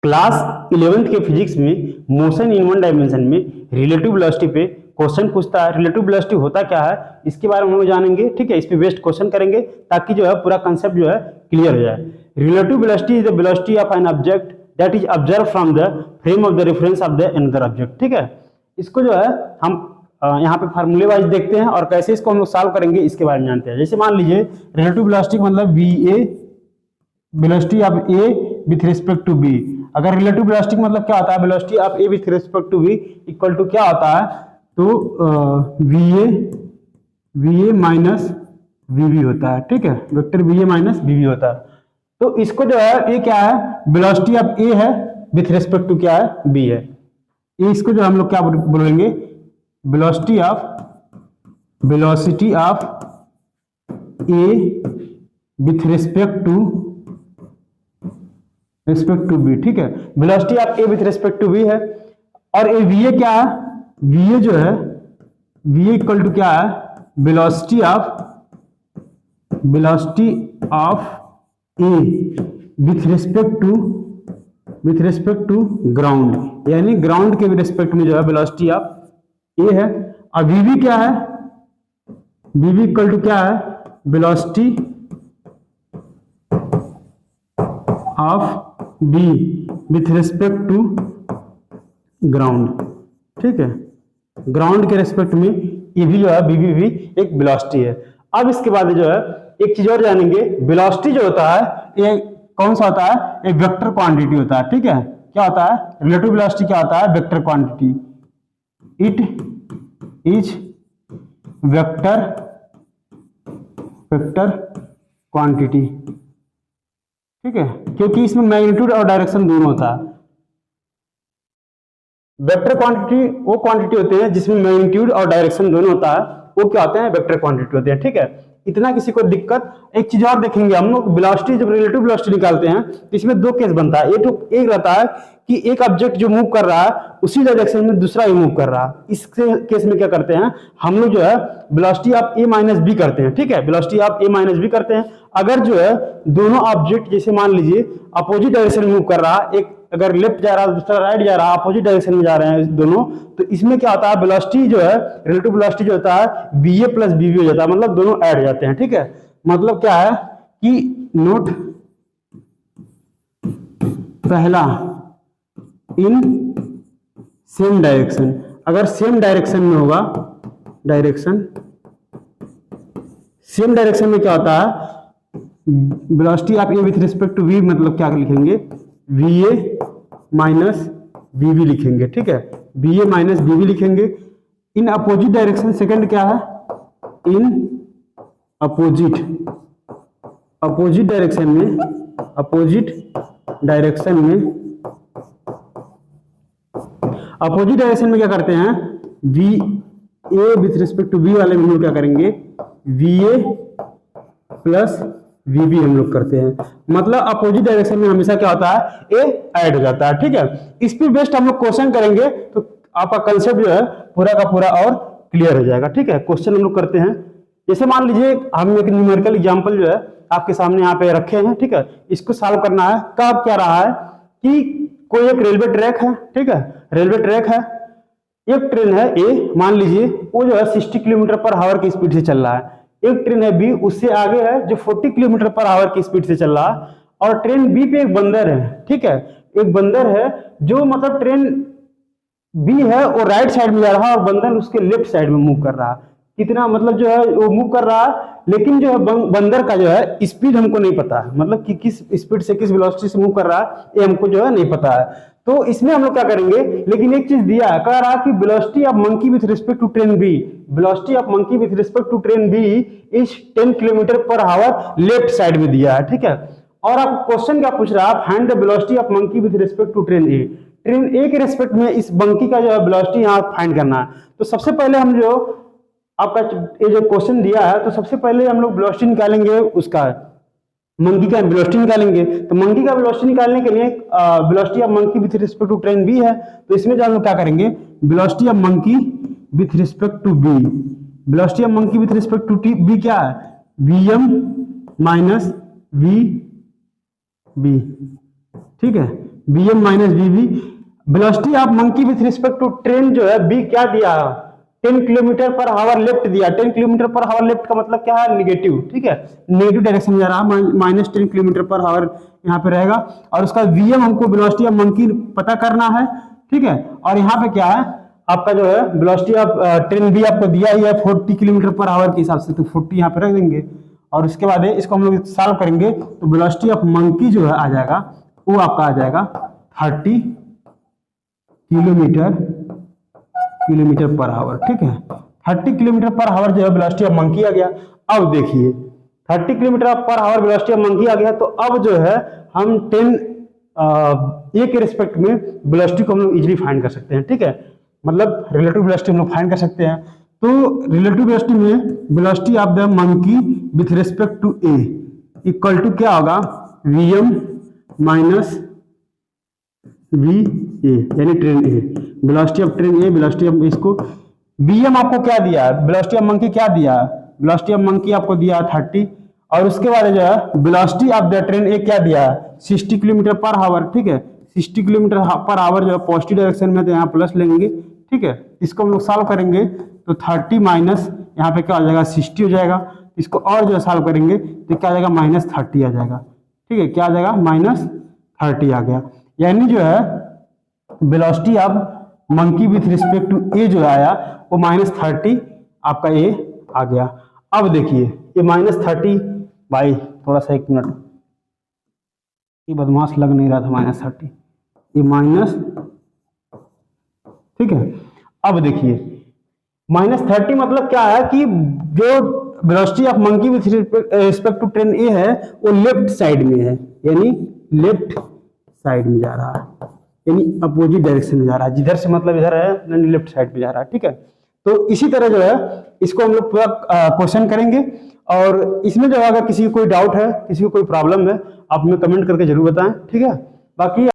Class 11th के physics में motion in one dimension में रिलेटिव वेलोसिटी पे क्वेश्चन पूछता है। रिलेटिव वेलोसिटी होता क्या है इसके बारे में हम लोग जानेंगे, ठीक है। इस पे बेस्ड क्वेश्चन करेंगे ताकि जो है पूरा कंसेप्ट जो है क्लियर हो जाए। Relative velocity is the velocity of an object that is observe from the frame of the reference of the another object, ठीक है। इसको जो है हम यहाँ पे फार्मूले वाइज देखते हैं और कैसे इसको हम लोग सॉल्व करेंगे इसके बारे में जानते हैं। जैसे मान लीजिए रिलेटिव वेलोसिटी मतलब V A velocity of A with respect to B. अगर रिलेटिव वेलोसिटी मतलब क्या होता है, velocity of A with respect to B equal to क्या होता है, तो V A minus V B होता है, ठीक है। Vector V A minus V B होता है। तो इसको जो है ये क्या है, वेलोसिटी ऑफ ए है विथ रिस्पेक्ट टू क्या है, बी है। इसको जो हम लोग क्या बोलेंगे, velocity of A with respect to B, ठीक है। Velocity of A with respect to B है। और ये वी ए क्या है, वी ए जो है वी ए इक्वल टू क्या है, velocity of A with respect to ground, यानी ग्राउंड के रिस्पेक्ट में जो है वेलोसिटी ऑफ ए है। और वीवी क्या है, वीवी इक्वल टू क्या है, velocity of B with respect to ground, ठीक है। ग्राउंड के रिस्पेक्ट में ये भी जो है बीबी भी एक वेलोसिटी है। अब इसके बाद जो है एक चीज और जानेंगे, वेलोसिटी जो होता है ये कौन सा होता है, एक वेक्टर क्वांटिटी होता है, ठीक है। क्या होता है, रिलेटिव वेलोसिटी क्या होता है, vector quantity. It is vector quantity, ठीक है, क्योंकि इसमें मैग्नीट्यूड और डायरेक्शन दोनों होता है। वेक्टर क्वांटिटी वो क्वांटिटी होती है जिसमें मैग्नीट्यूड और डायरेक्शन दोनों होता है, वो क्या होते हैं, वेक्टर क्वांटिटी होते हैं, ठीक है। इतना किसी को दिक्कत। एक चीज और देखेंगे हम लोग, वेलोसिटी जब रिलेटिव वेलोसिटी निकालते हैं तो इसमें दो केस बनता है। एक रहता है कि एक ऑब्जेक्ट जो मूव कर रहा है उसी डायरेक्शन में दूसरा ही मूव कर रहा है। इस केस में क्या करते हैं हम लोग, जो है velocity of A minus B करते हैं, ठीक है। Velocity of A minus B करते हैं। अगर जो है दोनों ऑब्जेक्ट जैसे मान लीजिए अपोजिट डायरेक्शन में मूव कर रहा है, एक अगर लेफ्ट जा रहा है दूसरा राइट जा रहा है, अपोजिट डायरेक्शन में जा रहे हैं दोनों, तो इसमें क्या होता है, वेलोसिटी जो है रिलेटिव वेलोसिटी जो होता है बी ए प्लस बी बी हो जाता है, मतलब दोनों ऐड हो जाते हैं, ठीक है। मतलब क्या है कि नोट पहला इन सेम डायरेक्शन, अगर सेम डायरेक्शन में होगा, सेम डायरेक्शन में क्या होता है, velocity of A with respect to B मतलब क्या लिखेंगे, V A minus V B लिखेंगे, ठीक है। V A minus V B लिखेंगे। इन अपोजिट डायरेक्शन, सेकंड क्या है, इन अपोजिट डायरेक्शन में क्या करते हैं, V A with respect to B वाले में हम लोग क्या करेंगे, V A plus V B हम लोग करते हैं। मतलब अपोजिट डायरेक्शन में हमेशा क्या होता है, ए ऐड हो जाता है, ठीक है। इस पे बेस्ड हम लोग क्वेश्चन करेंगे तो आपका कंसेप्ट जो है पूरा का पूरा और क्लियर हो जाएगा, ठीक है। क्वेश्चन हम लोग करते हैं। जैसे मान लीजिए हम एक न्यूमेरिकल एग्जांपल जो है आपके सामने यहाँ पे रखे हैं, ठीक है। इसको सॉल्व करना है। कब क्या रहा है कि कोई एक रेलवे ट्रैक है, ठीक है, रेलवे ट्रैक है, एक ट्रेन है ए, मान लीजिए वो जो है 60 किलोमीटर पर आवर की स्पीड से चल रहा है। एक ट्रेन है बी, उससे आगे है जो 40 किलोमीटर पर आवर की स्पीड से चल रहा है। और ट्रेन बी पे एक बंदर है, ठीक है, एक बंदर है जो मतलब ट्रेन बी है वो राइट साइड में जा रहा है और बंदर उसके लेफ्ट साइड में मूव कर रहा है। कितना मतलब जो है वो मूव कर रहा है, लेकिन जो है बंदर का जो है स्पीड हमको नहीं पता है, मतलब कि किस स्पीड से किस वेलोसिटी से मूव कर रहा है ये हमको जो है नहीं पता है। तो इसमें हम लोग क्या करेंगे, लेकिन एक चीज दिया है, कह रहा कि velocity of monkey with respect to train B, velocity of monkey with respect to train B is 10 kilometre पर आवर लेफ्ट साइड में दिया है, ठीक है। और आप क्वेश्चन क्या पूछ रहा है, find the velocity of monkey with respect to train A, train A के रिस्पेक्ट में इस मंकी का जो है वेलोसिटी यहाँ फाइंड करना है। तो सबसे पहले हम जो आपका ये जो क्वेश्चन दिया है, तो सबसे पहले हम लोग वेलोसिटी निकालेंगे, उसका मंकी का वेलोसिटी निकालेंगे। तो मंकी का वेलोसिटी निकालने के लिए velocity of monkey with respect to train B है, तो इसमें जो हम लोग क्या करेंगे, velocity of monkey with respect to B, velocity of monkey with respect to B क्या है, V M minus V B, ठीक है। B M minus V V. Velocity of monkey with respect to train जो है B क्या दिया, 10 kilometre पर hour left दिया। 10 किलोमीटर पर आवर लेफ्ट का मतलब क्या है, निगेटिव, ठीक है, नेगेटिव डायरेक्शन में जा रहा है, माइनस 10 किलोमीटर पर आवर यहाँ पे रहेगा। और उसका वीएम हमको वेलोसिटी ऑफ मंकी पता करना है, ठीक है। और यहाँ पे क्या है आपका जो है वेलोसिटी ऑफ ट्रेन भी आपको दिया ही है 40 किलोमीटर पर आवर के हिसाब से, तो 40 यहाँ पे रख देंगे। और उसके बाद इसको हम लोग सॉल्व करेंगे तो वेलोसिटी ऑफ मंकी जो है आ जाएगा, वो आपका आ जाएगा 30 किलोमीटर पर आवर, ठीक है। 30 किलोमीटर पर आवर जो है वेलोसिटी ऑफ मंकी आ गया। अब देखिए 30 किलोमीटर पर आवर वेलोसिटी ऑफ मंकी आ गया, तो अब जो है हम 10 ए के रिस्पेक्ट में वेलोसिटी को हम लोग इजीली फाइंड कर सकते हैं, ठीक है। मतलब रिलेटिव वेलोसिटी हम लोग फाइंड कर सकते हैं। तो रिलेटिव वेलोसिटी में velocity of the monkey with respect to A equal to क्या होगा, V M minus V A, यानी train A, velocity of train A, velocity of इसको बी एम आपको क्या दिया, वेलोसिटी ऑफ मंकी क्या दिया, वेलोसिटी ऑफ मंकी आपको दिया 30। और उसके बाद जो है वेलोसिटी ऑफ द ट्रेन ए क्या दिया, 60 किलोमीटर पर आवर, ठीक है। 60 किलोमीटर पर आवर जो है पॉजिटिव डायरेक्शन में, तो यहाँ प्लस लेंगे, ठीक है। इसको हम लोग सॉल्व करेंगे तो 30 माइनस यहाँ पे क्या हो जाएगा 60 हो जाएगा। इसको और जो है सॉल्व करेंगे तो क्या आ जाएगा माइनस 30 आ जाएगा, ठीक है। क्या आ जाएगा माइनस 30 आ गया। यानी जो है velocity of monkey with respect to A जो आया वो माइनस 30 आपका ए आ गया। अब देखिए ये माइनस 30, भाई थोड़ा सा एक मिनट, ये बदमाश लग नहीं रहा था माइनस 30, ये माइनस, ठीक है। अब देखिए माइनस 30 मतलब क्या है कि जो velocity of monkey with respect to train A है वो लेफ्ट साइड में है, यानी लेफ्ट साइड में जा रहा है, यानी अपोजिट डायरेक्शन में जा रहा है। जिधर से मतलब इधर है, लेफ्ट साइड में जा रहा है, ठीक है। तो इसी तरह जो है इसको हम लोग पूरा क्वेश्चन करेंगे। और इसमें जो अगर किसी को कोई डाउट है, किसी को कोई प्रॉब्लम है, आप हमें कमेंट करके जरूर बताएं, ठीक है। बाकी